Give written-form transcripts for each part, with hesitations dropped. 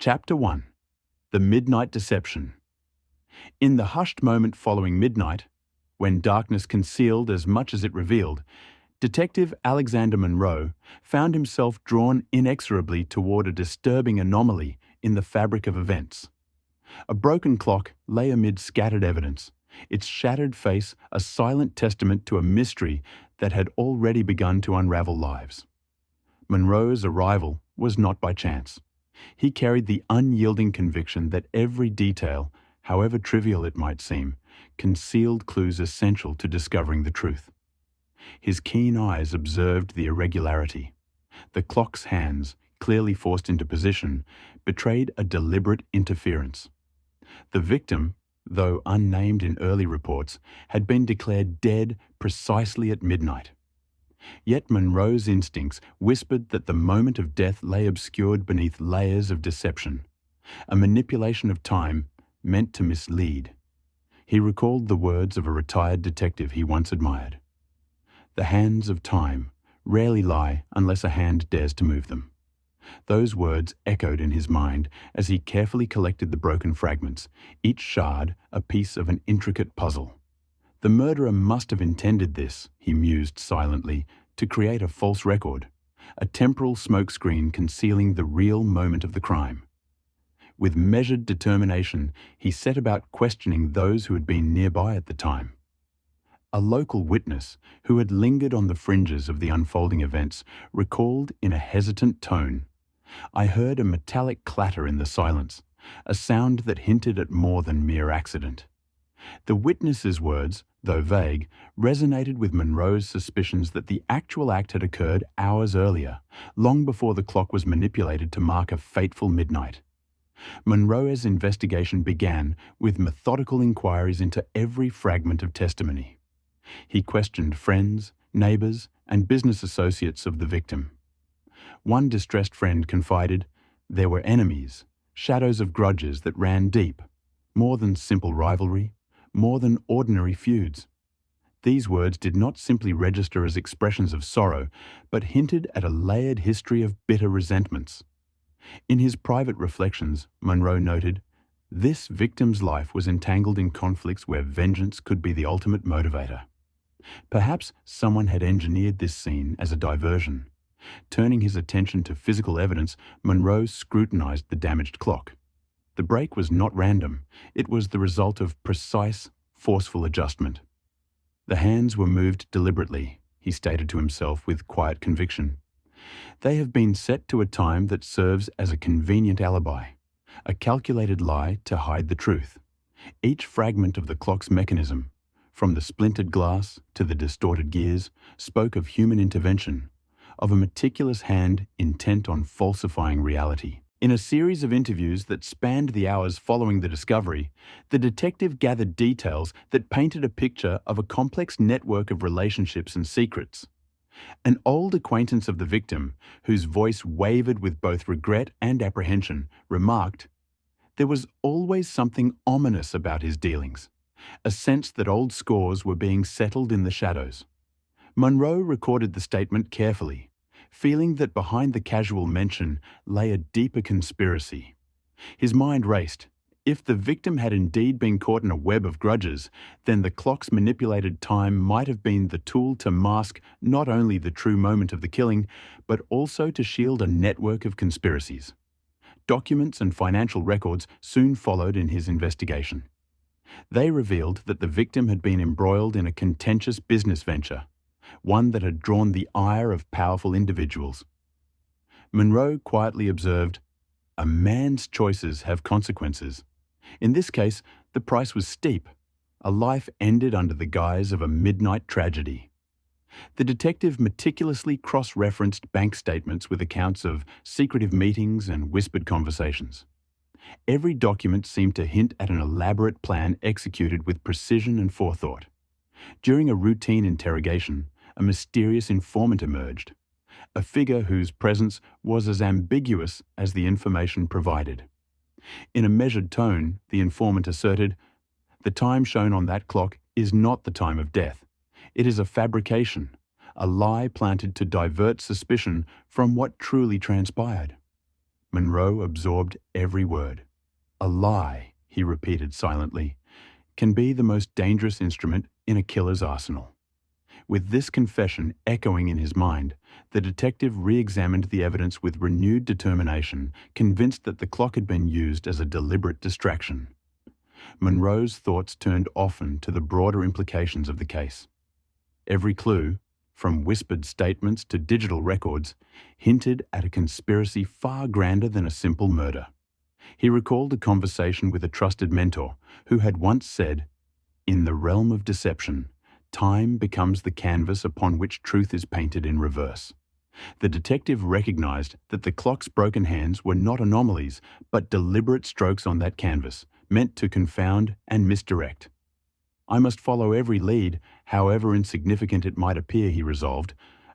Chapter 1. The Midnight Deception. In the hushed moment following midnight, when darkness concealed as much as it revealed, Detective Alexander Monroe found himself drawn inexorably toward a disturbing anomaly in the fabric of events. A broken clock lay amid scattered evidence, its shattered face a silent testament to a mystery that had already begun to unravel lives. Monroe's arrival was not by chance. He carried the unyielding conviction that every detail, however trivial it might seem, concealed clues essential to discovering the truth. His keen eyes observed the irregularity. The clock's hands, clearly forced into position, betrayed a deliberate interference. The victim, though unnamed in early reports, had been declared dead precisely at midnight. Yet Monroe's instincts whispered that the moment of death lay obscured beneath layers of deception, a manipulation of time meant to mislead. He recalled the words of a retired detective he once admired. "The hands of time rarely lie unless a hand dares to move them." Those words echoed in his mind as he carefully collected the broken fragments, each shard a piece of an intricate puzzle. The murderer must have intended this, he mused silently, to create a false record, a temporal smokescreen concealing the real moment of the crime. With measured determination, he set about questioning those who had been nearby at the time. A local witness, who had lingered on the fringes of the unfolding events, recalled in a hesitant tone, "I heard a metallic clatter in the silence, a sound that hinted at more than mere accident." The witness's words, though vague, resonated with Monroe's suspicions that the actual act had occurred hours earlier, long before the clock was manipulated to mark a fateful midnight. Monroe's investigation began with methodical inquiries into every fragment of testimony. He questioned friends, neighbors, and business associates of the victim. One distressed friend confided, "There were enemies, shadows of grudges that ran deep, more than simple rivalry, more than ordinary feuds." These words did not simply register as expressions of sorrow, but hinted at a layered history of bitter resentments. In his private reflections, Monroe noted, "This victim's life was entangled in conflicts where vengeance could be the ultimate motivator." Perhaps someone had engineered this scene as a diversion. Turning his attention to physical evidence, Monroe scrutinized the damaged clock. The break was not random. It was the result of precise, forceful adjustment. "The hands were moved deliberately," he stated to himself with quiet conviction. "They have been set to a time that serves as a convenient alibi, a calculated lie to hide the truth." Each fragment of the clock's mechanism, from the splintered glass to the distorted gears, spoke of human intervention, of a meticulous hand intent on falsifying reality. In a series of interviews that spanned the hours following the discovery, the detective gathered details that painted a picture of a complex network of relationships and secrets. An old acquaintance of the victim, whose voice wavered with both regret and apprehension, remarked, "There was always something ominous about his dealings, a sense that old scores were being settled in the shadows." Monroe recorded the statement carefully, feeling that behind the casual mention lay a deeper conspiracy. His mind raced. If the victim had indeed been caught in a web of grudges, then the clock's manipulated time might have been the tool to mask not only the true moment of the killing, but also to shield a network of conspiracies. Documents and financial records soon followed in his investigation. They revealed that the victim had been embroiled in a contentious business venture, one that had drawn the ire of powerful individuals. Monroe quietly observed, "A man's choices have consequences. In this case, the price was steep. A life ended under the guise of a midnight tragedy." The detective meticulously cross-referenced bank statements with accounts of secretive meetings and whispered conversations. Every document seemed to hint at an elaborate plan executed with precision and forethought. During a routine interrogation, a mysterious informant emerged, a figure whose presence was as ambiguous as the information provided. In a measured tone, the informant asserted, "The time shown on that clock is not the time of death. It is a fabrication, a lie planted to divert suspicion from what truly transpired." Monroe absorbed every word. A lie, he repeated silently, can be the most dangerous instrument in a killer's arsenal. With this confession echoing in his mind, the detective re-examined the evidence with renewed determination, convinced that the clock had been used as a deliberate distraction. Monroe's thoughts turned often to the broader implications of the case. Every clue, from whispered statements to digital records, hinted at a conspiracy far grander than a simple murder. He recalled a conversation with a trusted mentor who had once said, "In the realm of deception, time becomes the canvas upon which truth is painted in reverse." The detective recognized that the clock's broken hands were not anomalies, but deliberate strokes on that canvas, meant to confound and misdirect. "I must follow every lead, however insignificant it might appear," he resolved,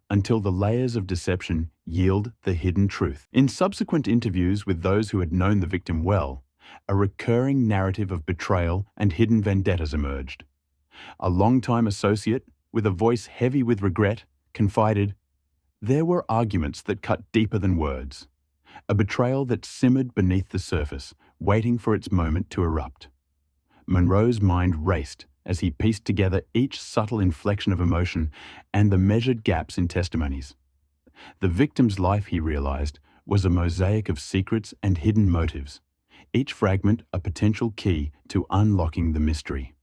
until the layers of deception yield the hidden truth. In subsequent interviews with those who had known the victim well, a recurring narrative of betrayal and hidden vendettas emerged. A longtime associate, with a voice heavy with regret, confided, "There were arguments that cut deeper than words, a betrayal that simmered beneath the surface, waiting for its moment to erupt." Monroe's mind raced as he pieced together each subtle inflection of emotion and the measured gaps in testimonies. The victim's life, he realized, was a mosaic of secrets and hidden motives, each fragment a potential key to unlocking the mystery.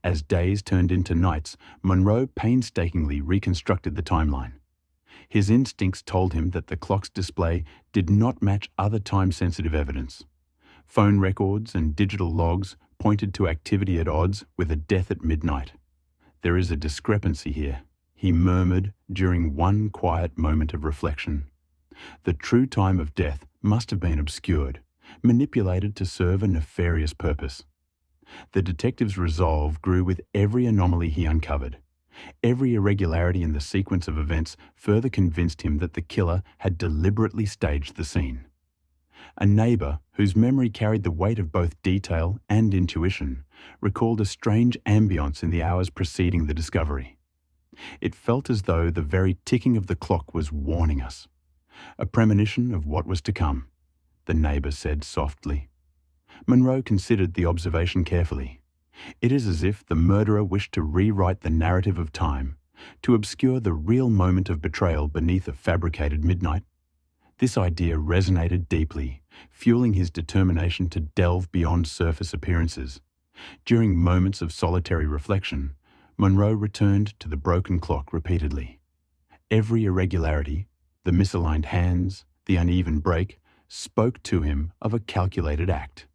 As days turned into nights, Monroe painstakingly reconstructed the timeline. His instincts told him that the clock's display did not match other time-sensitive evidence. Phone records and digital logs pointed to activity at odds with a death at midnight. "There is a discrepancy here," he murmured during one quiet moment of reflection. The true time of death must have been obscured, manipulated to serve a nefarious purpose. The detective's resolve grew with every anomaly he uncovered. Every irregularity in the sequence of events further convinced him that the killer had deliberately staged the scene. A neighbor, whose memory carried the weight of both detail and intuition, recalled a strange ambience in the hours preceding the discovery. "It felt as though the very ticking of the clock was warning us. A premonition of what was to come," the neighbor said softly. Monroe considered the observation carefully. It is as if the murderer wished to rewrite the narrative of time, to obscure the real moment of betrayal beneath a fabricated midnight. This idea resonated deeply, fueling his determination to delve beyond surface appearances. During moments of solitary reflection, Monroe returned to the broken clock repeatedly. Every irregularity, the misaligned hands, the uneven break, spoke to him of a calculated act.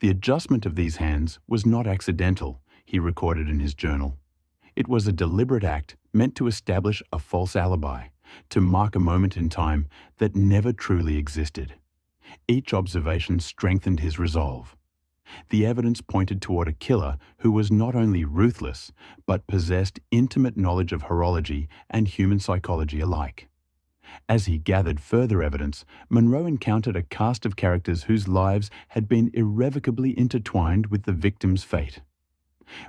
The adjustment of these hands was not accidental, he recorded in his journal. It was a deliberate act meant to establish a false alibi, to mark a moment in time that never truly existed. Each observation strengthened his resolve. The evidence pointed toward a killer who was not only ruthless, but possessed intimate knowledge of horology and human psychology alike. As he gathered further evidence, Monroe encountered a cast of characters whose lives had been irrevocably intertwined with the victim's fate.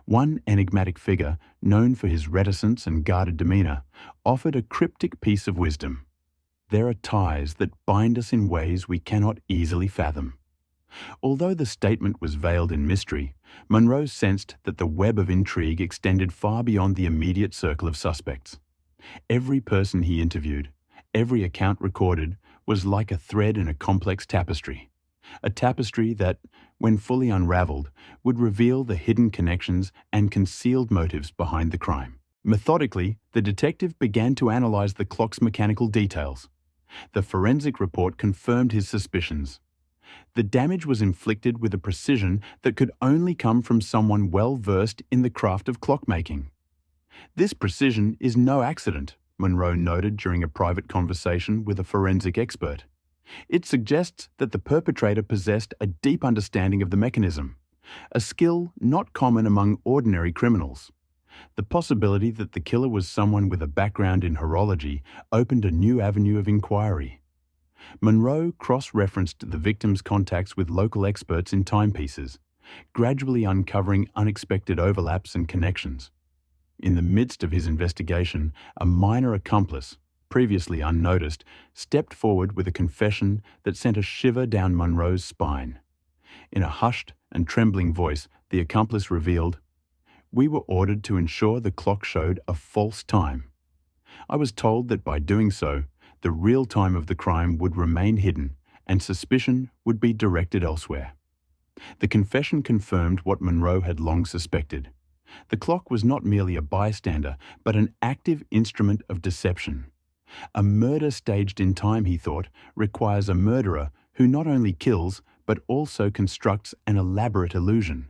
One enigmatic figure, known for his reticence and guarded demeanor, offered a cryptic piece of wisdom. "There are ties that bind us in ways we cannot easily fathom." Although the statement was veiled in mystery, Monroe sensed that the web of intrigue extended far beyond the immediate circle of suspects. Every person he interviewed, every account recorded, was like a thread in a complex tapestry. A tapestry that, when fully unraveled, would reveal the hidden connections and concealed motives behind the crime. Methodically, the detective began to analyze the clock's mechanical details. The forensic report confirmed his suspicions. The damage was inflicted with a precision that could only come from someone well versed in the craft of clockmaking. "This precision is no accident," Monroe noted during a private conversation with a forensic expert. "It suggests that the perpetrator possessed a deep understanding of the mechanism, a skill not common among ordinary criminals." The possibility that the killer was someone with a background in horology opened a new avenue of inquiry. Monroe cross-referenced the victim's contacts with local experts in timepieces, gradually uncovering unexpected overlaps and connections. In the midst of his investigation, a minor accomplice, previously unnoticed, stepped forward with a confession that sent a shiver down Monroe's spine. In a hushed and trembling voice, the accomplice revealed, "We were ordered to ensure the clock showed a false time. I was told that by doing so, the real time of the crime would remain hidden and suspicion would be directed elsewhere." The confession confirmed what Monroe had long suspected. The clock was not merely a bystander, but an active instrument of deception. A murder staged in time, he thought, requires a murderer who not only kills, but also constructs an elaborate illusion.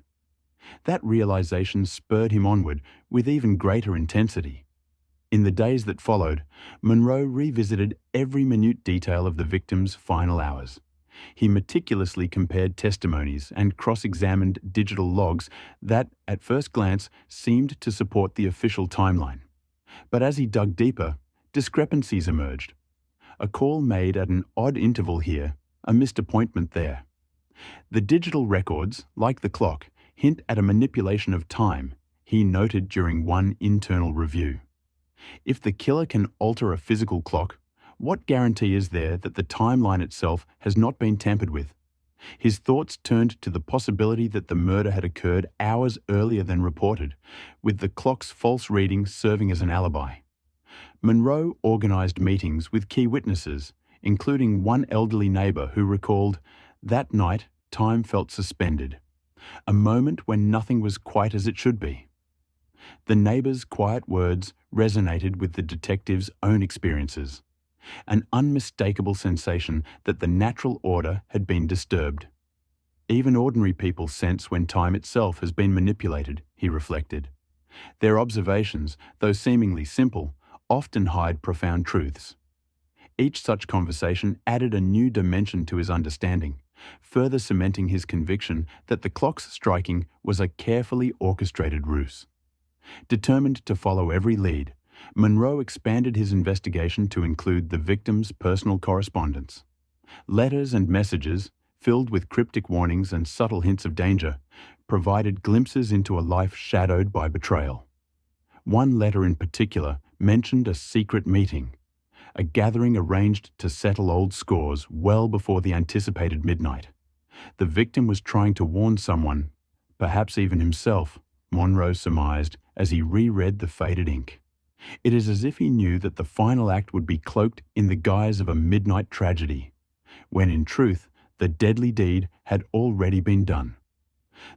That realization spurred him onward with even greater intensity. In the days that followed, Monroe revisited every minute detail of the victim's final hours. He meticulously compared testimonies and cross-examined digital logs that, at first glance, seemed to support the official timeline. But as he dug deeper, discrepancies emerged. A call made at an odd interval here, a missed appointment there. The digital records, like the clock, hint at a manipulation of time, he noted during one internal review. If the killer can alter a physical clock, what guarantee is there that the timeline itself has not been tampered with? His thoughts turned to the possibility that the murder had occurred hours earlier than reported, with the clock's false reading serving as an alibi. Monroe organized meetings with key witnesses, including one elderly neighbor who recalled, "That night, time felt suspended. A moment when nothing was quite as it should be." The neighbor's quiet words resonated with the detective's own experiences. An unmistakable sensation that the natural order had been disturbed. Even ordinary people sense when time itself has been manipulated, he reflected. Their observations, though seemingly simple, often hide profound truths. Each such conversation added a new dimension to his understanding, further cementing his conviction that the clock's striking was a carefully orchestrated ruse. Determined to follow every lead, Monroe expanded his investigation to include the victim's personal correspondence. Letters and messages, filled with cryptic warnings and subtle hints of danger, provided glimpses into a life shadowed by betrayal. One letter in particular mentioned a secret meeting, a gathering arranged to settle old scores well before the anticipated midnight. The victim was trying to warn someone, perhaps even himself, Monroe surmised as he reread the faded ink. It is as if he knew that the final act would be cloaked in the guise of a midnight tragedy, when in truth the deadly deed had already been done.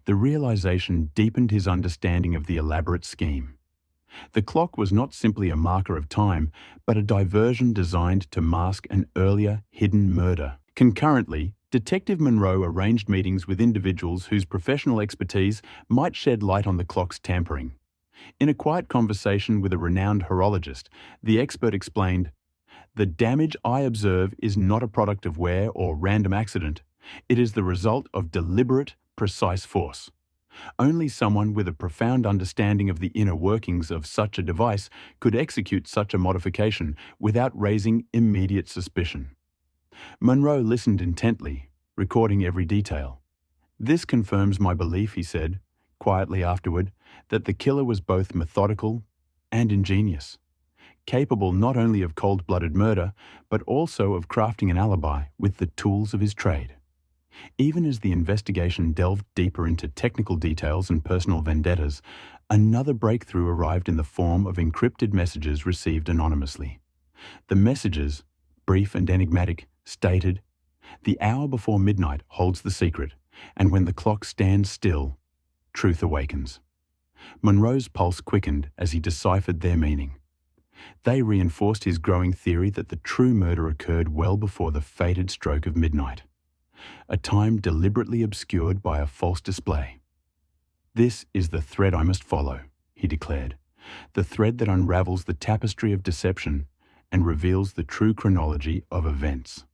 The realization deepened his understanding of the elaborate scheme. The clock was not simply a marker of time, but a diversion designed to mask an earlier, hidden murder. Concurrently, Detective Monroe arranged meetings with individuals whose professional expertise might shed light on the clock's tampering. In a quiet conversation with a renowned horologist, the expert explained, "The damage I observe is not a product of wear or random accident. It is the result of deliberate, precise force. Only someone with a profound understanding of the inner workings of such a device could execute such a modification without raising immediate suspicion." Monroe listened intently, recording every detail. "This confirms my belief," he said, quietly afterward, "that the killer was both methodical and ingenious, capable not only of cold-blooded murder, but also of crafting an alibi with the tools of his trade." Even as the investigation delved deeper into technical details and personal vendettas, another breakthrough arrived in the form of encrypted messages received anonymously. The messages, brief and enigmatic, stated, "The hour before midnight holds the secret, and when the clock stands still, truth awakens." Monroe's pulse quickened as he deciphered their meaning. They reinforced his growing theory that the true murder occurred well before the fated stroke of midnight, a time deliberately obscured by a false display. "This is the thread I must follow," he declared, "the thread that unravels the tapestry of deception and reveals the true chronology of events."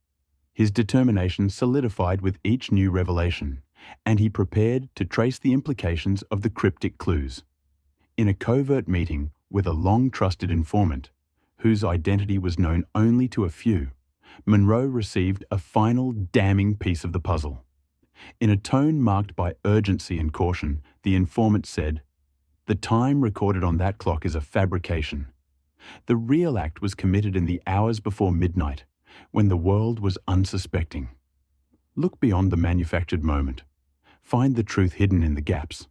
His determination solidified with each new revelation, and he prepared to trace the implications of the cryptic clues. In a covert meeting with a long-trusted informant, whose identity was known only to a few, Monroe received a final damning piece of the puzzle. In a tone marked by urgency and caution, the informant said, "The time recorded on that clock is a fabrication. The real act was committed in the hours before midnight, when the world was unsuspecting. Look beyond the manufactured moment. Find the truth hidden in the gaps.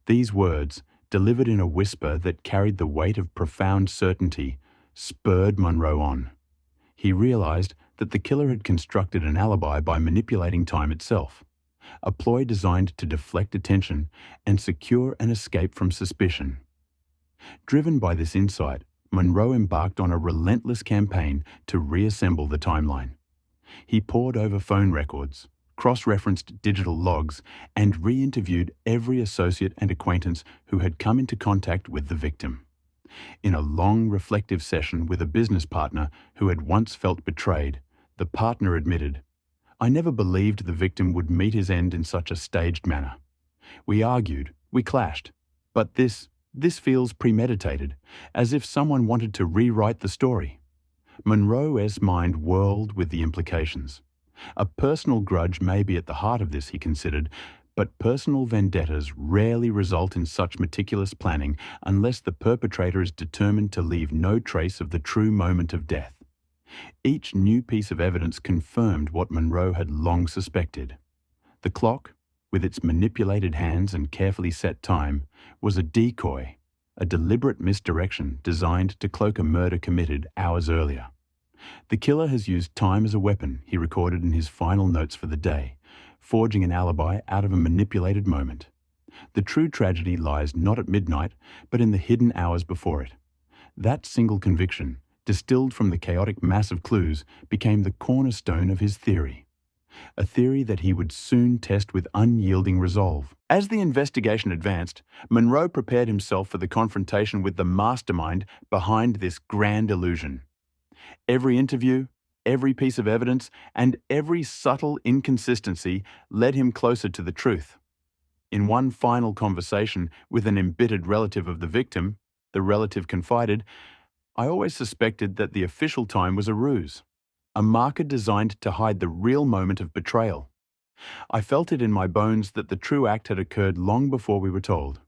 These words, delivered in a whisper that carried the weight of profound certainty, spurred Monroe on. He realized that the killer had constructed an alibi by manipulating time itself, a ploy designed to deflect attention and secure an escape from suspicion. Driven by this insight, Monroe embarked on a relentless campaign to reassemble the timeline. He pored over phone records, cross-referenced digital logs, and re-interviewed every associate and acquaintance who had come into contact with the victim. In a long, reflective session with a business partner who had once felt betrayed, the partner admitted, "I never believed the victim would meet his end in such a staged manner. We argued, we clashed, but this feels premeditated, as if someone wanted to rewrite the story." Monroe's mind whirled with the implications. A personal grudge may be at the heart of this, he considered, but personal vendettas rarely result in such meticulous planning unless the perpetrator is determined to leave no trace of the true moment of death. Each new piece of evidence confirmed what Monroe had long suspected. The clock, with its manipulated hands and carefully set time, was a decoy, a deliberate misdirection designed to cloak a murder committed hours earlier. "The killer has used time as a weapon," he recorded in his final notes for the day, forging an alibi out of a manipulated moment. The true tragedy lies not at midnight, but in the hidden hours before it. That single conviction, distilled from the chaotic mass of clues, became the cornerstone of his theory. A theory that he would soon test with unyielding resolve. As the investigation advanced, Monroe prepared himself for the confrontation with the mastermind behind this grand illusion. Every interview, every piece of evidence, and every subtle inconsistency led him closer to the truth. In one final conversation with an embittered relative of the victim, the relative confided, "I always suspected that the official time was a ruse, a marker designed to hide the real moment of betrayal. I felt it in my bones that the true act had occurred long before we were told."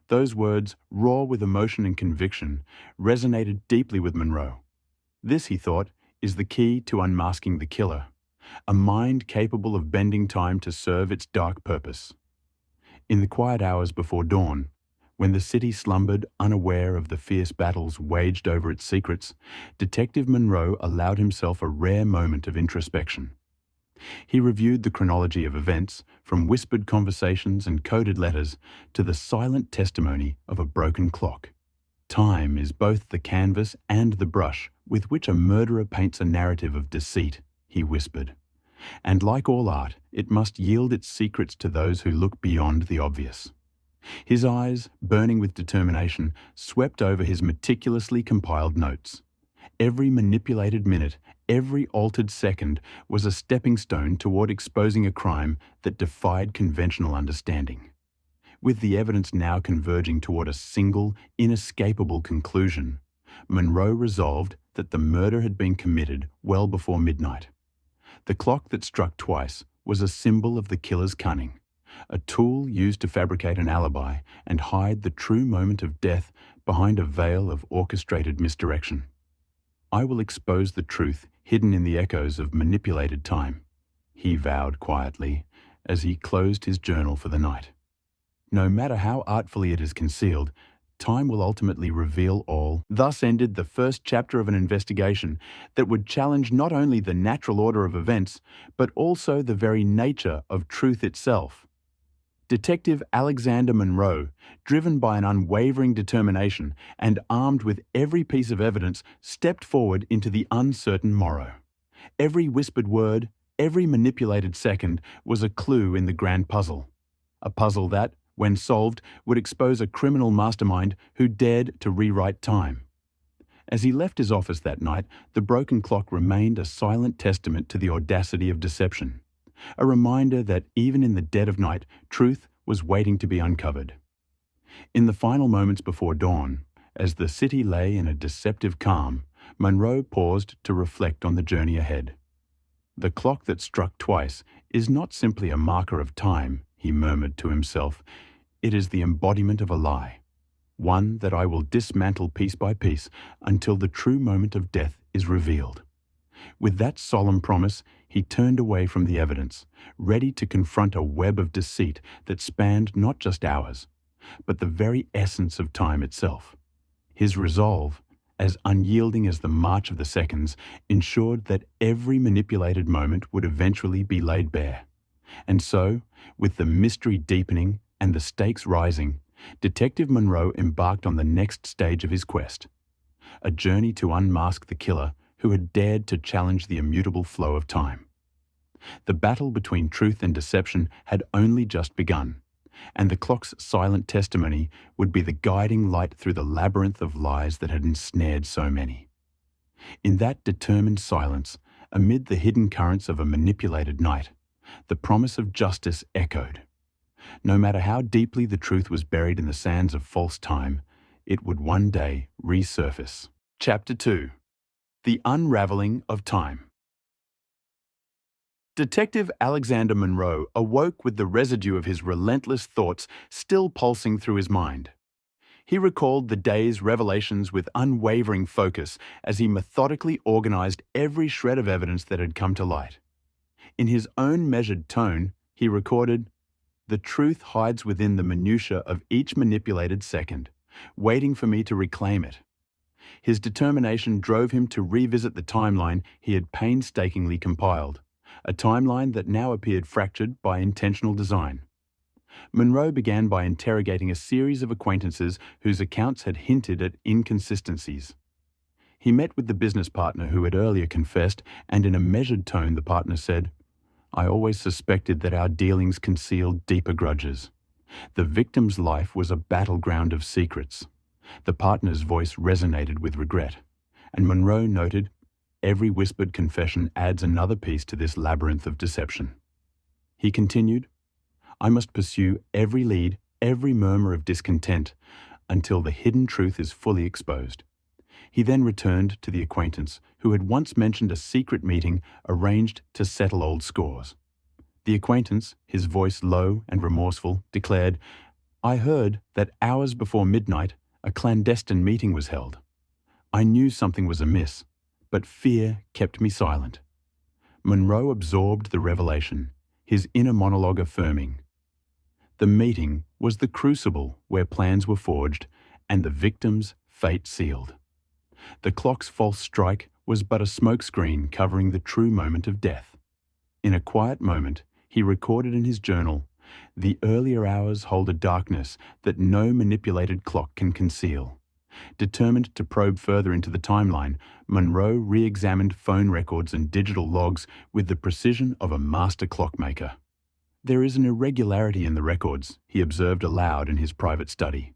Those words, raw with emotion and conviction, resonated deeply with Monroe. This, he thought, is the key to unmasking the killer, a mind capable of bending time to serve its dark purpose. In the quiet hours before dawn, when the city slumbered unaware of the fierce battles waged over its secrets, Detective Monroe allowed himself a rare moment of introspection. He reviewed the chronology of events, from whispered conversations and coded letters to the silent testimony of a broken clock. Time is both the canvas and the brush with which a murderer paints a narrative of deceit, he whispered. And like all art, it must yield its secrets to those who look beyond the obvious. His eyes, burning with determination, swept over his meticulously compiled notes. Every manipulated minute, every altered second was a stepping stone toward exposing a crime that defied conventional understanding. With the evidence now converging toward a single, inescapable conclusion, Monroe resolved that the murder had been committed well before midnight. The clock that struck twice was a symbol of the killer's cunning, a tool used to fabricate an alibi and hide the true moment of death behind a veil of orchestrated misdirection. "I will expose the truth hidden in the echoes of manipulated time," he vowed quietly as he closed his journal for the night. No matter how artfully it is concealed, time will ultimately reveal all. Thus ended the first chapter of an investigation that would challenge not only the natural order of events, but also the very nature of truth itself. Detective Alexander Monroe, driven by an unwavering determination and armed with every piece of evidence, stepped forward into the uncertain morrow. Every whispered word, every manipulated second was a clue in the grand puzzle. A puzzle that, when solved, would expose a criminal mastermind who dared to rewrite time. As he left his office that night, the broken clock remained a silent testament to the audacity of deception, a reminder that even in the dead of night, truth was waiting to be uncovered. In the final moments before dawn, as the city lay in a deceptive calm, Monroe paused to reflect on the journey ahead. "The clock that struck twice is not simply a marker of time," he murmured to himself. "It is the embodiment of a lie. one that I will dismantle piece by piece until the true moment of death is revealed. With that solemn promise, he turned away from the evidence, ready to confront a web of deceit that spanned not just hours, but the very essence of time itself. His resolve, as unyielding as the march of the seconds, ensured that every manipulated moment would eventually be laid bare. And so, with the mystery deepening and the stakes rising, Detective Monroe embarked on the next stage of his quest, a journey to unmask the killer who had dared to challenge the immutable flow of time. The battle between truth and deception had only just begun, and the clock's silent testimony would be the guiding light through the labyrinth of lies that had ensnared so many. In that determined silence, amid the hidden currents of a manipulated night, the promise of justice echoed. No matter how deeply the truth was buried in the sands of false time, it would one day resurface. Chapter 2. The Unraveling of Time. Detective Alexander Monroe awoke with the residue of his relentless thoughts still pulsing through his mind. He recalled the day's revelations with unwavering focus as he methodically organized every shred of evidence that had come to light. In his own measured tone, he recorded, "The truth hides within the minutiae of each manipulated second, waiting for me to reclaim it." His determination drove him to revisit the timeline he had painstakingly compiled, a timeline that now appeared fractured by intentional design. Monroe began by interrogating a series of acquaintances whose accounts had hinted at inconsistencies. He met with the business partner who had earlier confessed, and in a measured tone the partner said, "I always suspected that our dealings concealed deeper grudges. The victim's life was a battleground of secrets." The partner's voice resonated with regret, and Monroe noted, "Every whispered confession adds another piece to this labyrinth of deception." He continued, "I must pursue every lead, every murmur of discontent, until the hidden truth is fully exposed." He then returned to the acquaintance who had once mentioned a secret meeting arranged to settle old scores. The acquaintance, his voice low and remorseful, declared, "I heard that hours before midnight, a clandestine meeting was held. I knew something was amiss, but fear kept me silent." Monroe absorbed the revelation, his inner monologue affirming, "The meeting was the crucible where plans were forged and the victim's fate sealed. The clock's false strike was but a smokescreen covering the true moment of death." In a quiet moment, he recorded in his journal, "The earlier hours hold a darkness that no manipulated clock can conceal." Determined to probe further into the timeline, Monroe re-examined phone records and digital logs with the precision of a master clockmaker. "There is an irregularity in the records," he observed aloud in his private study.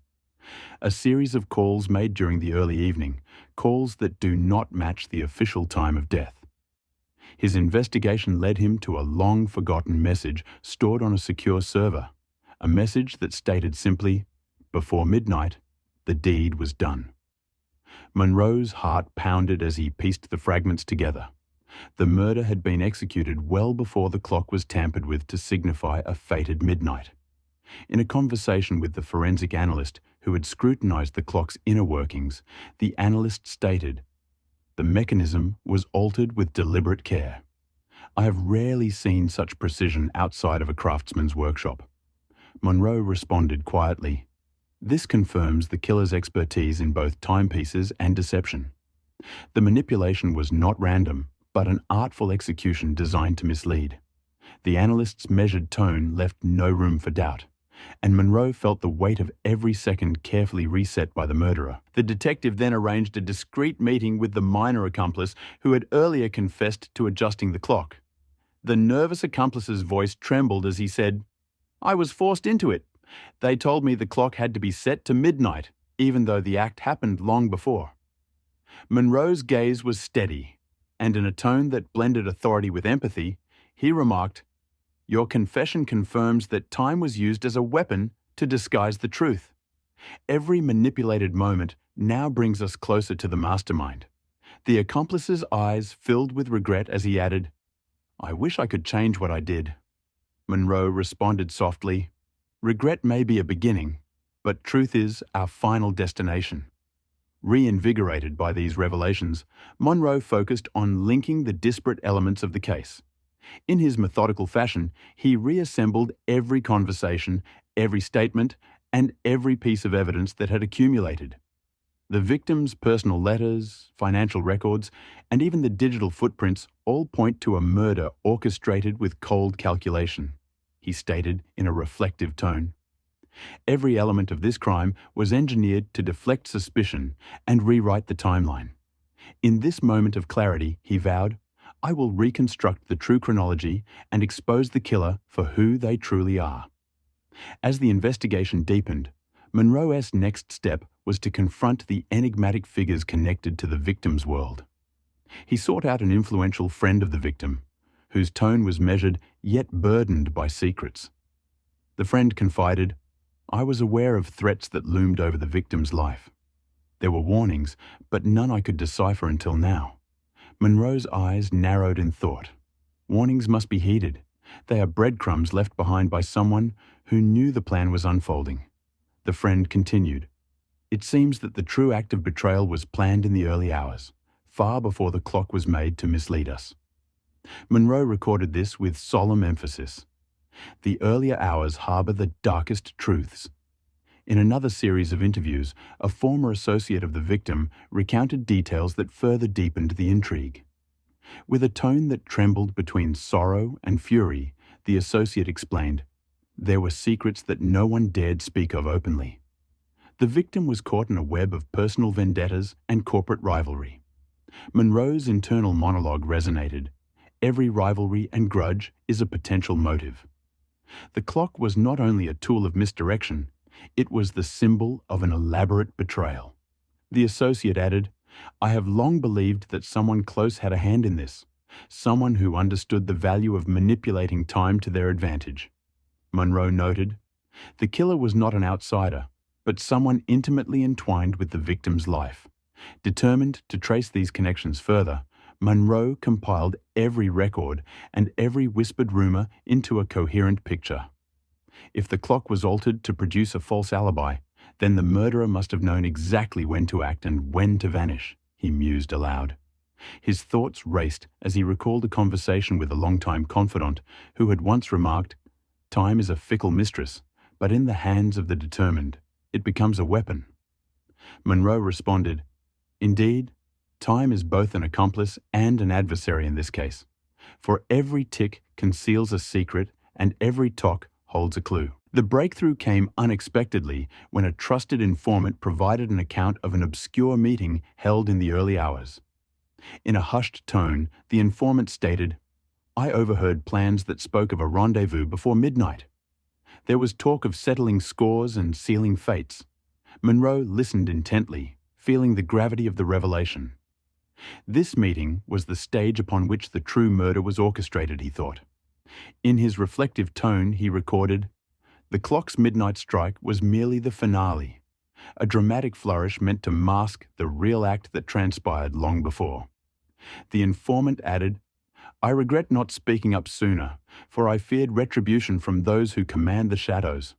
"A series of calls made during the early evening, calls that do not match the official time of death." His investigation led him to a long-forgotten message stored on a secure server, a message that stated simply, "Before midnight, the deed was done." Monroe's heart pounded as he pieced the fragments together. The murder had been executed well before the clock was tampered with to signify a fated midnight. In a conversation with the forensic analyst who had scrutinized the clock's inner workings, the analyst stated, "The mechanism was altered with deliberate care. I have rarely seen such precision outside of a craftsman's workshop." Monroe responded quietly, "This confirms the killer's expertise in both timepieces and deception. The manipulation was not random, but an artful execution designed to mislead." The analyst's measured tone left no room for doubt, and Monroe felt the weight of every second carefully reset by the murderer. The detective then arranged a discreet meeting with the minor accomplice who had earlier confessed to adjusting the clock. The nervous accomplice's voice trembled as he said, "I was forced into it. They told me the clock had to be set to midnight, even though the act happened long before." Monroe's gaze was steady, and in a tone that blended authority with empathy, he remarked, "Your confession confirms that time was used as a weapon to disguise the truth. Every manipulated moment now brings us closer to the mastermind." The accomplice's eyes filled with regret as he added, "I wish I could change what I did." Monroe responded softly, "Regret may be a beginning, But truth is our final destination. Reinvigorated by these revelations, Monroe focused on linking the disparate elements of the case. In his methodical fashion, he reassembled every conversation, every statement, and every piece of evidence that had accumulated. The victim's personal letters, financial records, and even the digital footprints all point to a murder orchestrated with cold calculation, he stated in a reflective tone. Every element of this crime was engineered to deflect suspicion and rewrite the timeline. In this moment of clarity, he vowed, "I will reconstruct the true chronology and expose the killer for who they truly are." As the investigation deepened, Monroe's next step was to confront the enigmatic figures connected to the victim's world. He sought out an influential friend of the victim, whose tone was measured yet burdened by secrets. The friend confided, "I was aware of threats that loomed over the victim's life. There were warnings, but none I could decipher until now." Monroe's eyes narrowed in thought. Warnings must be heeded. They are breadcrumbs left behind by someone who knew the plan was unfolding. The friend continued, "It seems that the true act of betrayal was planned in the early hours, far before the clock was made to mislead us." Monroe recorded this with solemn emphasis. The earlier hours harbor the darkest truths. In another series of interviews, a former associate of the victim recounted details that further deepened the intrigue. With a tone that trembled between sorrow and fury, the associate explained, "There were secrets that no one dared speak of openly." The victim was caught in a web of personal vendettas and corporate rivalry. Monroe's internal monologue resonated. Every rivalry and grudge is a potential motive. The clock was not only a tool of misdirection, it was the symbol of an elaborate betrayal. The associate added, "I have long believed that someone close had a hand in this, someone who understood the value of manipulating time to their advantage." Monroe noted, "The killer was not an outsider, but someone intimately entwined with the victim's life." Determined to trace these connections further, Monroe compiled every record and every whispered rumor into a coherent picture. If the clock was altered to produce a false alibi, then the murderer must have known exactly when to act and when to vanish, he mused aloud. His thoughts raced as he recalled a conversation with a longtime confidant who had once remarked, "Time is a fickle mistress, but in the hands of the determined, it becomes a weapon." Monroe responded, "Indeed, time is both an accomplice and an adversary in this case, for every tick conceals a secret and every tock holds a clue." The breakthrough came unexpectedly when a trusted informant provided an account of an obscure meeting held in the early hours. In a hushed tone, the informant stated, "I overheard plans that spoke of a rendezvous before midnight. There was talk of settling scores and sealing fates." Monroe listened intently, feeling the gravity of the revelation. This meeting was the stage upon which the true murder was orchestrated, he thought. In his reflective tone, he recorded, "The clock's midnight strike was merely the finale, a dramatic flourish meant to mask the real act that transpired long before." The informant added, "I regret not speaking up sooner, for I feared retribution from those who command the shadows."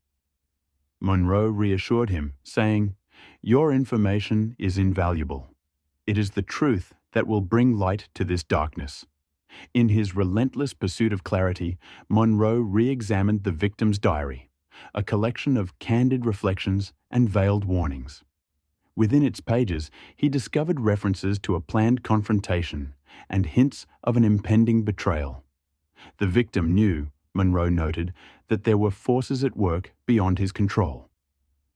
Monroe reassured him, saying, "Your information is invaluable. It is the truth that will bring light to this darkness." In his relentless pursuit of clarity, Monroe re-examined the victim's diary, a collection of candid reflections and veiled warnings. Within its pages, he discovered references to a planned confrontation and hints of an impending betrayal. The victim knew, Monroe noted, that there were forces at work beyond his control.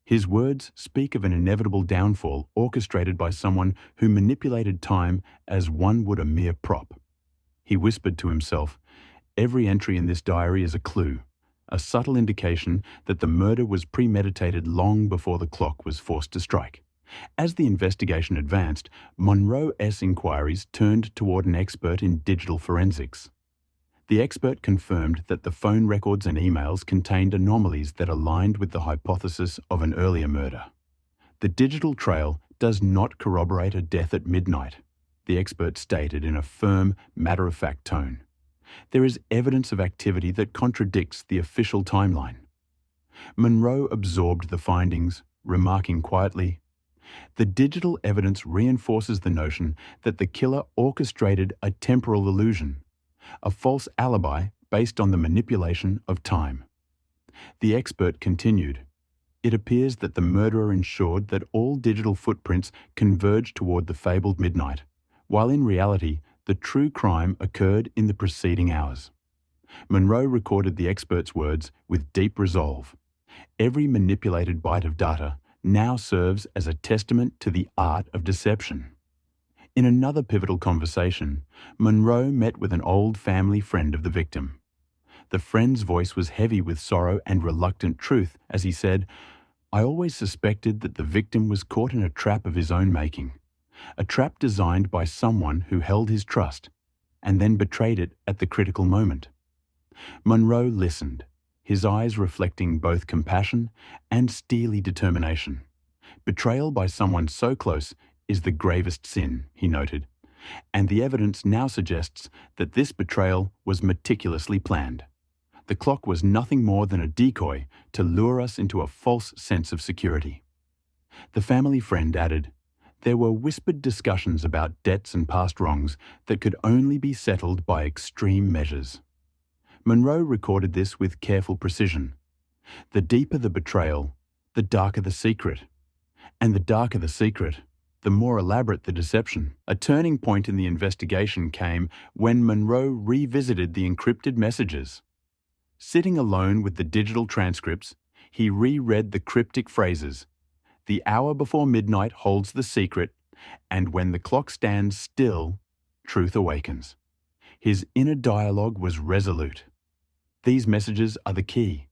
His words speak of an inevitable downfall orchestrated by someone who manipulated time as one would a mere prop. He whispered to himself, "Every entry in this diary is a clue, a subtle indication that the murder was premeditated long before the clock was forced to strike." As the investigation advanced, Monroe's inquiries turned toward an expert in digital forensics. The expert confirmed that the phone records and emails contained anomalies that aligned with the hypothesis of an earlier murder. "The digital trail does not corroborate a death at midnight," the expert stated in a firm, matter-of-fact tone. "There is evidence of activity that contradicts the official timeline." Monroe absorbed the findings, remarking quietly, "The digital evidence reinforces the notion that the killer orchestrated a temporal illusion, a false alibi based on the manipulation of time." The expert continued, "It appears that the murderer ensured that all digital footprints converged toward the fabled midnight, while in reality, the true crime occurred in the preceding hours." Monroe recorded the expert's words with deep resolve. Every manipulated byte of data now serves as a testament to the art of deception. In another pivotal conversation, Monroe met with an old family friend of the victim. The friend's voice was heavy with sorrow and reluctant truth as he said, "I always suspected that the victim was caught in a trap of his own making, a trap designed by someone who held his trust and then betrayed it at the critical moment." Monroe listened, his eyes reflecting both compassion and steely determination. "Betrayal by someone so close is the gravest sin," he noted, "and the evidence now suggests that this betrayal was meticulously planned. The clock was nothing more than a decoy to lure us into a false sense of security." The family friend added, "There were whispered discussions about debts and past wrongs that could only be settled by extreme measures." Monroe recorded this with careful precision. "The deeper the betrayal, the darker the secret. And the darker the secret, the more elaborate the deception." A turning point in the investigation came when Monroe revisited the encrypted messages. Sitting alone with the digital transcripts, he reread the cryptic phrases, "The hour before midnight holds the secret, and when the clock stands still, truth awakens." His inner dialogue was resolute. "These messages are the key.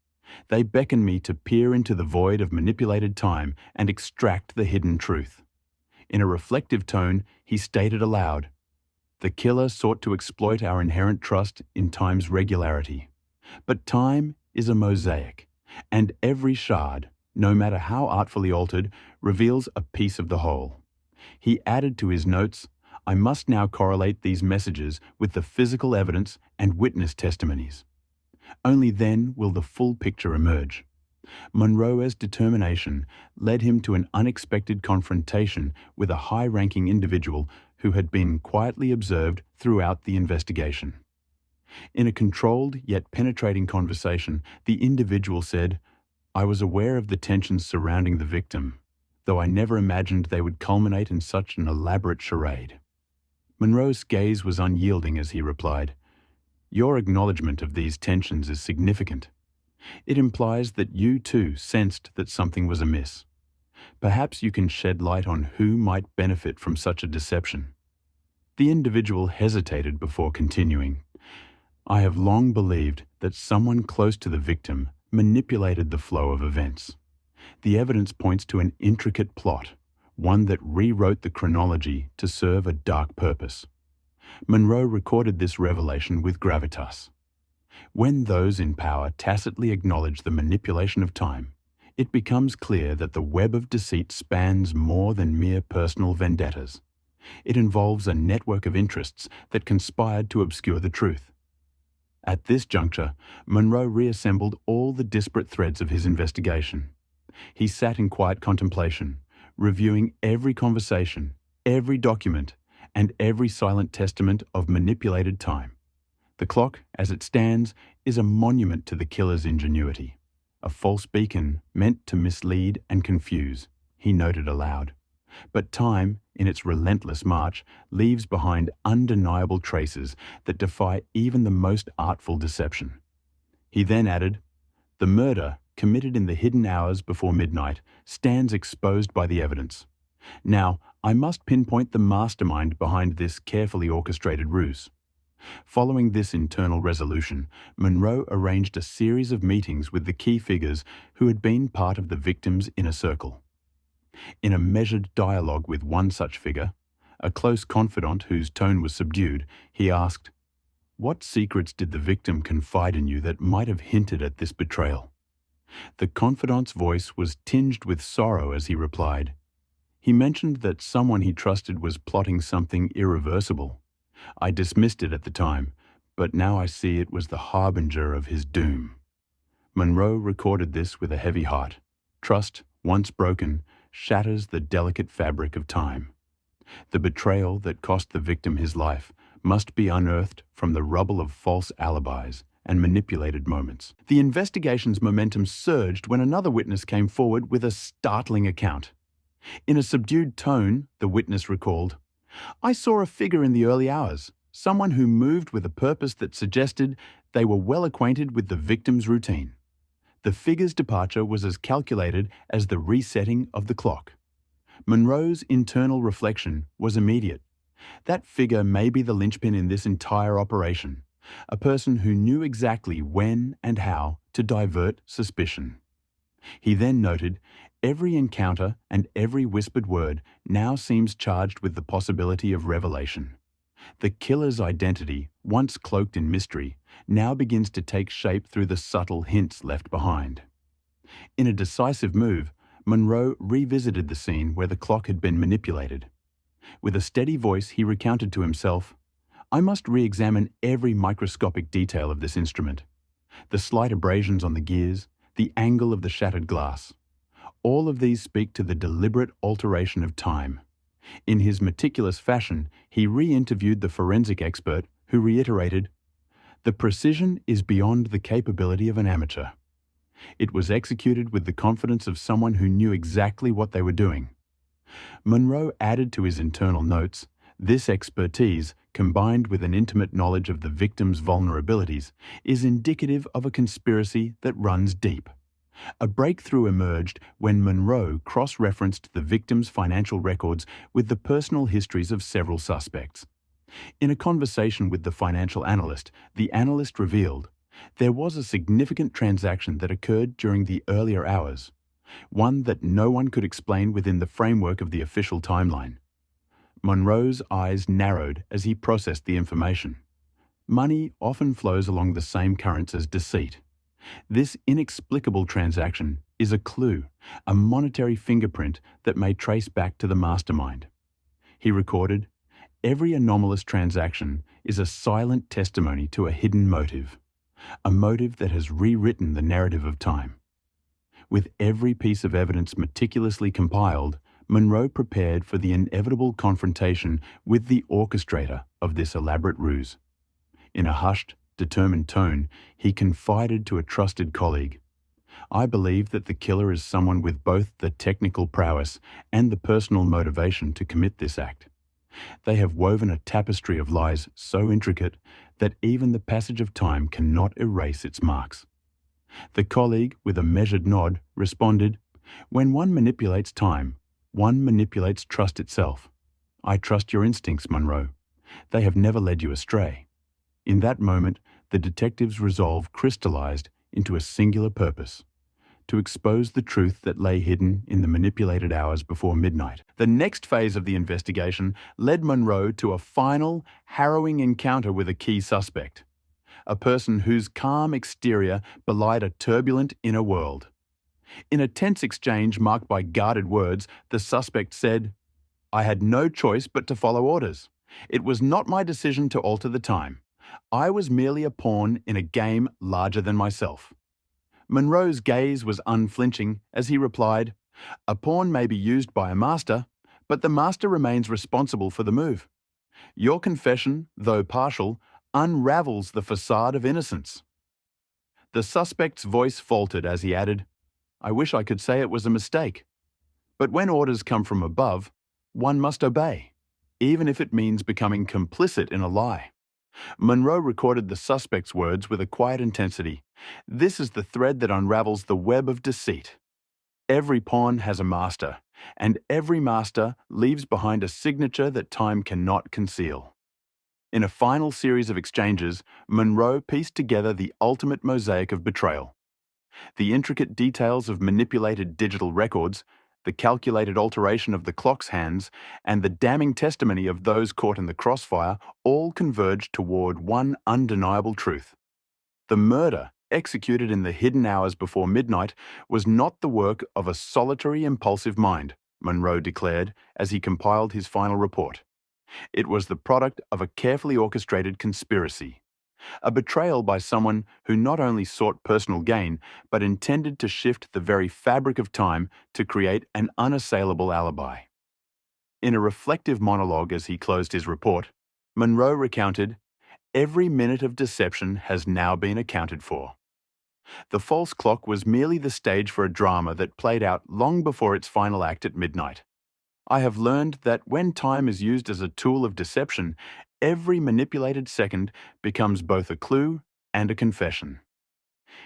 They beckon me to peer into the void of manipulated time and extract the hidden truth." In a reflective tone, he stated aloud, "The killer sought to exploit our inherent trust in time's regularity. But time is a mosaic, and every shard, no matter how artfully altered, reveals a piece of the whole." He added to his notes, "I must now correlate these messages with the physical evidence and witness testimonies. Only then will the full picture emerge." Monroe's determination led him to an unexpected confrontation with a high-ranking individual who had been quietly observed throughout the investigation. In a controlled yet penetrating conversation, the individual said, "I was aware of the tensions surrounding the victim, though I never imagined they would culminate in such an elaborate charade." Monroe's gaze was unyielding as he replied, "Your acknowledgement of these tensions is significant. It implies that you too sensed that something was amiss. Perhaps you can shed light on who might benefit from such a deception." The individual hesitated before continuing, "I have long believed that someone close to the victim manipulated the flow of events. The evidence points to an intricate plot, one that rewrote the chronology to serve a dark purpose." Monroe recorded this revelation with gravitas. When those in power tacitly acknowledge the manipulation of time, it becomes clear that the web of deceit spans more than mere personal vendettas. It involves a network of interests that conspired to obscure the truth. At this juncture, Monroe reassembled all the disparate threads of his investigation. He sat in quiet contemplation, reviewing every conversation, every document, and every silent testament of manipulated time. The clock, as it stands, is a monument to the killer's ingenuity, a false beacon meant to mislead and confuse, he noted aloud. But time, in its relentless march, leaves behind undeniable traces that defy even the most artful deception. He then added, "The murder, committed in the hidden hours before midnight, stands exposed by the evidence. Now, I must pinpoint the mastermind behind this carefully orchestrated ruse." Following this internal resolution, Monroe arranged a series of meetings with the key figures who had been part of the victim's inner circle. In a measured dialogue with one such figure, a close confidant whose tone was subdued, he asked, "What secrets did the victim confide in you that might have hinted at this betrayal?" The confidant's voice was tinged with sorrow as he replied, "He mentioned that someone he trusted was plotting something irreversible. I dismissed it at the time, but now I see it was the harbinger of his doom." Monroe recorded this with a heavy heart. Trust, once broken, shatters the delicate fabric of time. The betrayal that cost the victim his life must be unearthed from the rubble of false alibis and manipulated moments. The investigation's momentum surged when another witness came forward with a startling account. In a subdued tone, the witness recalled, "I saw a figure in the early hours, someone who moved with a purpose that suggested they were well acquainted with the victim's routine. The figure's departure was as calculated as the resetting of the clock." Monroe's internal reflection was immediate. That figure may be the linchpin in this entire operation, a person who knew exactly when and how to divert suspicion. He then noted, "Every encounter and every whispered word now seems charged with the possibility of revelation. The killer's identity, once cloaked in mystery, now begins to take shape through the subtle hints left behind." In a decisive move, Monroe revisited the scene where the clock had been manipulated. With a steady voice, he recounted to himself, "I must re-examine every microscopic detail of this instrument. The slight abrasions on the gears, the angle of the shattered glass. All of these speak to the deliberate alteration of time." In his meticulous fashion, he re-interviewed the forensic expert, who reiterated, "The precision is beyond the capability of an amateur. It was executed with the confidence of someone who knew exactly what they were doing." Monroe added to his internal notes, "This expertise, combined with an intimate knowledge of the victim's vulnerabilities, is indicative of a conspiracy that runs deep." A breakthrough emerged when Monroe cross-referenced the victim's financial records with the personal histories of several suspects. In a conversation with the financial analyst, the analyst revealed, "There was a significant transaction that occurred during the earlier hours, one that no one could explain within the framework of the official timeline." Monroe's eyes narrowed as he processed the information. Money often flows along the same currents as deceit. This inexplicable transaction is a clue, a monetary fingerprint that may trace back to the mastermind. He recorded, "Every anomalous transaction is a silent testimony to a hidden motive, a motive that has rewritten the narrative of time." With every piece of evidence meticulously compiled, Monroe prepared for the inevitable confrontation with the orchestrator of this elaborate ruse. In a hushed, determined tone, he confided to a trusted colleague, "I believe that the killer is someone with both the technical prowess and the personal motivation to commit this act. They have woven a tapestry of lies so intricate that even the passage of time cannot erase its marks." The colleague, with a measured nod, responded, "When one manipulates time, one manipulates trust itself. I trust your instincts, Monroe. They have never led you astray." In that moment, the detective's resolve crystallized into a singular purpose: to expose the truth that lay hidden in the manipulated hours before midnight. The next phase of the investigation led Monroe to a final, harrowing encounter with a key suspect, a person whose calm exterior belied a turbulent inner world. In a tense exchange marked by guarded words, the suspect said, "I had no choice but to follow orders. It was not my decision to alter the time. I was merely a pawn in a game larger than myself." Monroe's gaze was unflinching as he replied, "A pawn may be used by a master, but the master remains responsible for the move. Your confession, though partial, unravels the facade of innocence." The suspect's voice faltered as he added, "I wish I could say it was a mistake. But when orders come from above, one must obey, even if it means becoming complicit in a lie." Monroe recorded the suspect's words with a quiet intensity. "This is the thread that unravels the web of deceit. Every pawn has a master, and every master leaves behind a signature that time cannot conceal." In a final series of exchanges, Monroe pieced together the ultimate mosaic of betrayal. The intricate details of manipulated digital records, the calculated alteration of the clock's hands, and the damning testimony of those caught in the crossfire all converged toward one undeniable truth. The murder, executed in the hidden hours before midnight, was not the work of a solitary, impulsive mind, Monroe declared as he compiled his final report. It was the product of a carefully orchestrated conspiracy. A betrayal by someone who not only sought personal gain, but intended to shift the very fabric of time to create an unassailable alibi. In a reflective monologue as he closed his report, Monroe recounted, "Every minute of deception has now been accounted for. The false clock was merely the stage for a drama that played out long before its final act at midnight. I have learned that when time is used as a tool of deception, every manipulated second becomes both a clue and a confession."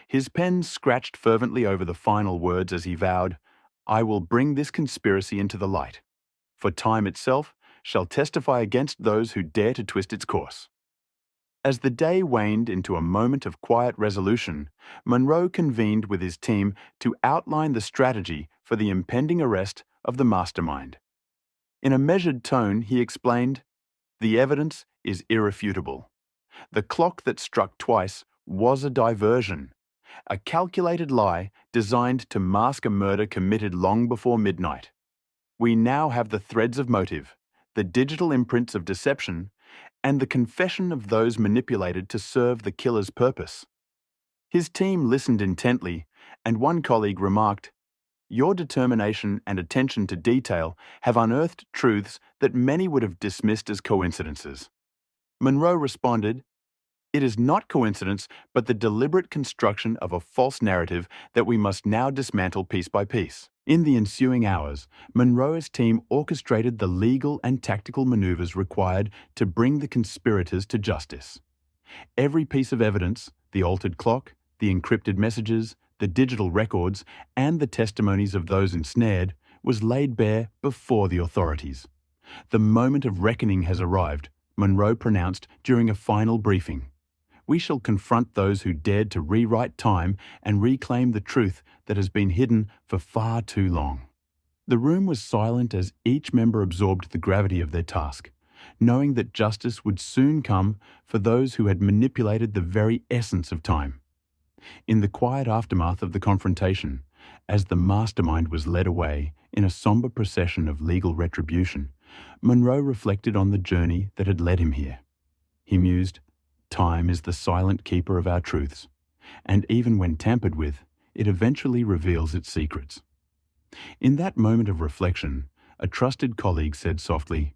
His pen scratched fervently over the final words as he vowed, "I will bring this conspiracy into the light, for time itself shall testify against those who dare to twist its course." As the day waned into a moment of quiet resolution, Monroe convened with his team to outline the strategy for the impending arrest of the mastermind. In a measured tone, he explained, "The evidence is irrefutable. The clock that struck twice was a diversion, a calculated lie designed to mask a murder committed long before midnight. We now have the threads of motive, the digital imprints of deception, and the confession of those manipulated to serve the killer's purpose." His team listened intently, and one colleague remarked, "Your determination and attention to detail have unearthed truths that many would have dismissed as coincidences." Monroe responded, "It is not coincidence, but the deliberate construction of a false narrative that we must now dismantle piece by piece." In the ensuing hours, Monroe's team orchestrated the legal and tactical maneuvers required to bring the conspirators to justice. Every piece of evidence, the altered clock, the encrypted messages, the digital records, and the testimonies of those ensnared, was laid bare before the authorities. "The moment of reckoning has arrived," Monroe pronounced during a final briefing. "We shall confront those who dared to rewrite time and reclaim the truth that has been hidden for far too long." The room was silent as each member absorbed the gravity of their task, knowing that justice would soon come for those who had manipulated the very essence of time. In the quiet aftermath of the confrontation, as the mastermind was led away in a somber procession of legal retribution, Monroe reflected on the journey that had led him here. He mused, "Time is the silent keeper of our truths, and even when tampered with, it eventually reveals its secrets." In that moment of reflection, a trusted colleague said softly,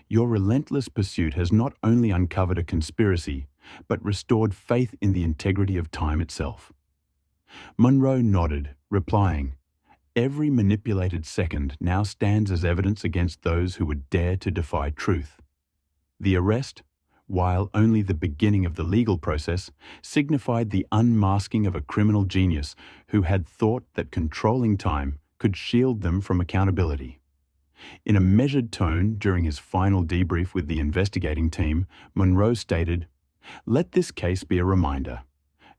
"Your relentless pursuit has not only uncovered a conspiracy, but restored faith in the integrity of time itself." Monroe nodded, replying, "Every manipulated second now stands as evidence against those who would dare to defy truth." The arrest, while only the beginning of the legal process, signified the unmasking of a criminal genius who had thought that controlling time could shield them from accountability. In a measured tone during his final debrief with the investigating team, Monroe stated, "Let this case be a reminder.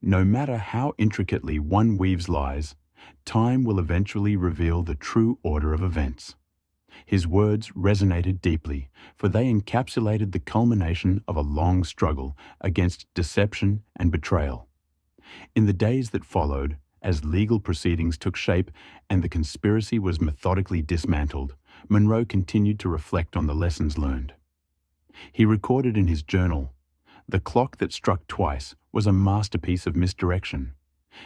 No matter how intricately one weaves lies, time will eventually reveal the true order of events." His words resonated deeply, for they encapsulated the culmination of a long struggle against deception and betrayal. In the days that followed, as legal proceedings took shape and the conspiracy was methodically dismantled, Monroe continued to reflect on the lessons learned. He recorded in his journal, "The clock that struck twice was a masterpiece of misdirection.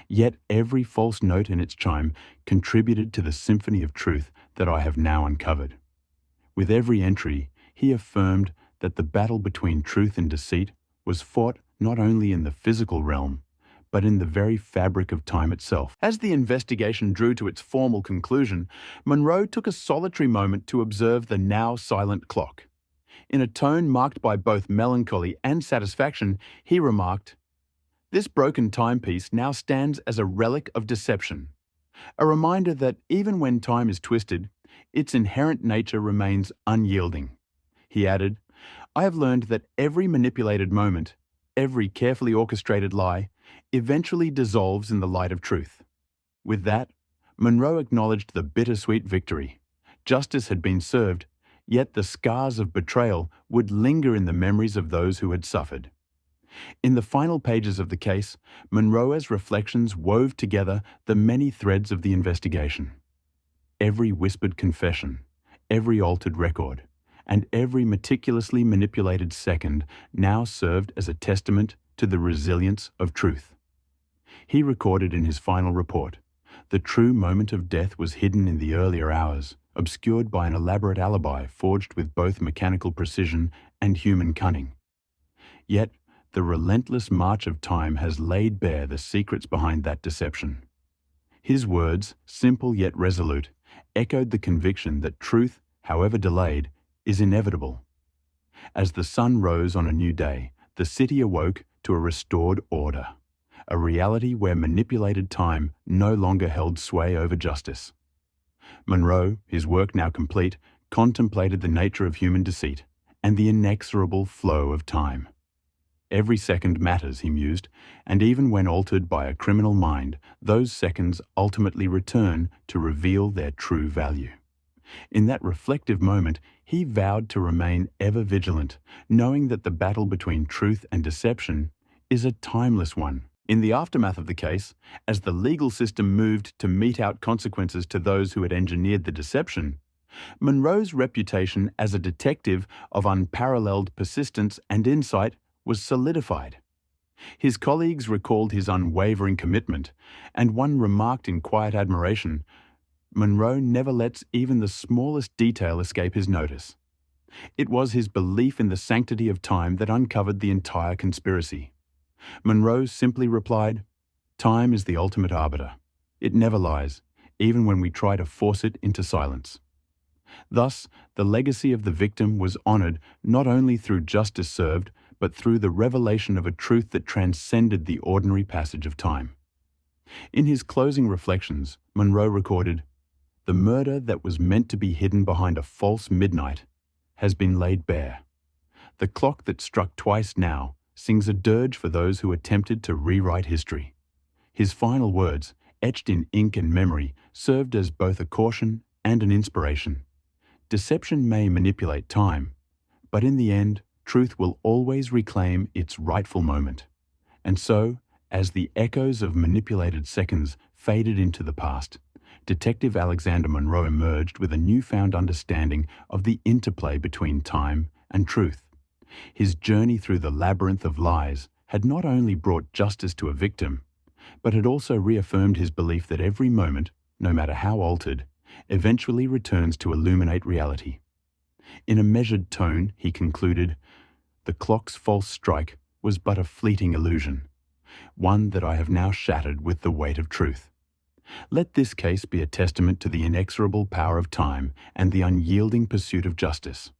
Yet every false note in its chime contributed to the symphony of truth that I have now uncovered." With every entry, he affirmed that the battle between truth and deceit was fought not only in the physical realm, but in the very fabric of time itself. As the investigation drew to its formal conclusion, Monroe took a solitary moment to observe the now silent clock. In a tone marked by both melancholy and satisfaction, he remarked, "This broken timepiece now stands as a relic of deception, a reminder that even when time is twisted, its inherent nature remains unyielding." He added, "I have learned that every manipulated moment, every carefully orchestrated lie, eventually dissolves in the light of truth." With that, Monroe acknowledged the bittersweet victory. Justice had been served, yet the scars of betrayal would linger in the memories of those who had suffered. In the final pages of the case, Monroe's reflections wove together the many threads of the investigation. Every whispered confession, every altered record, and every meticulously manipulated second now served as a testament to the resilience of truth. He recorded in his final report, "The true moment of death was hidden in the earlier hours, obscured by an elaborate alibi forged with both mechanical precision and human cunning. Yet, the relentless march of time has laid bare the secrets behind that deception." His words, simple yet resolute, echoed the conviction that truth, however delayed, is inevitable. As the sun rose on a new day, the city awoke to a restored order, a reality where manipulated time no longer held sway over justice. Monroe, his work now complete, contemplated the nature of human deceit and the inexorable flow of time. Every second matters, he mused, and even when altered by a criminal mind, those seconds ultimately return to reveal their true value. In that reflective moment, he vowed to remain ever vigilant, knowing that the battle between truth and deception is a timeless one. In the aftermath of the case, as the legal system moved to mete out consequences to those who had engineered the deception, Monroe's reputation as a detective of unparalleled persistence and insight was solidified. His colleagues recalled his unwavering commitment, and one remarked in quiet admiration, "Monroe never lets even the smallest detail escape his notice." It was his belief in the sanctity of time that uncovered the entire conspiracy. Monroe simply replied, "Time is the ultimate arbiter. It never lies, even when we try to force it into silence." Thus, the legacy of the victim was honored not only through justice served, but through the revelation of a truth that transcended the ordinary passage of time. In his closing reflections, Monroe recorded, "The murder that was meant to be hidden behind a false midnight has been laid bare. The clock that struck twice now sings a dirge for those who attempted to rewrite history." His final words, etched in ink and memory, served as both a caution and an inspiration. Deception may manipulate time, but in the end, truth will always reclaim its rightful moment. And so, as the echoes of manipulated seconds faded into the past, Detective Alexander Monroe emerged with a newfound understanding of the interplay between time and truth. His journey through the labyrinth of lies had not only brought justice to a victim, but had also reaffirmed his belief that every moment, no matter how altered, eventually returns to illuminate reality. In a measured tone, he concluded, "The clock's false strike was but a fleeting illusion, one that I have now shattered with the weight of truth. Let this case be a testament to the inexorable power of time and the unyielding pursuit of justice.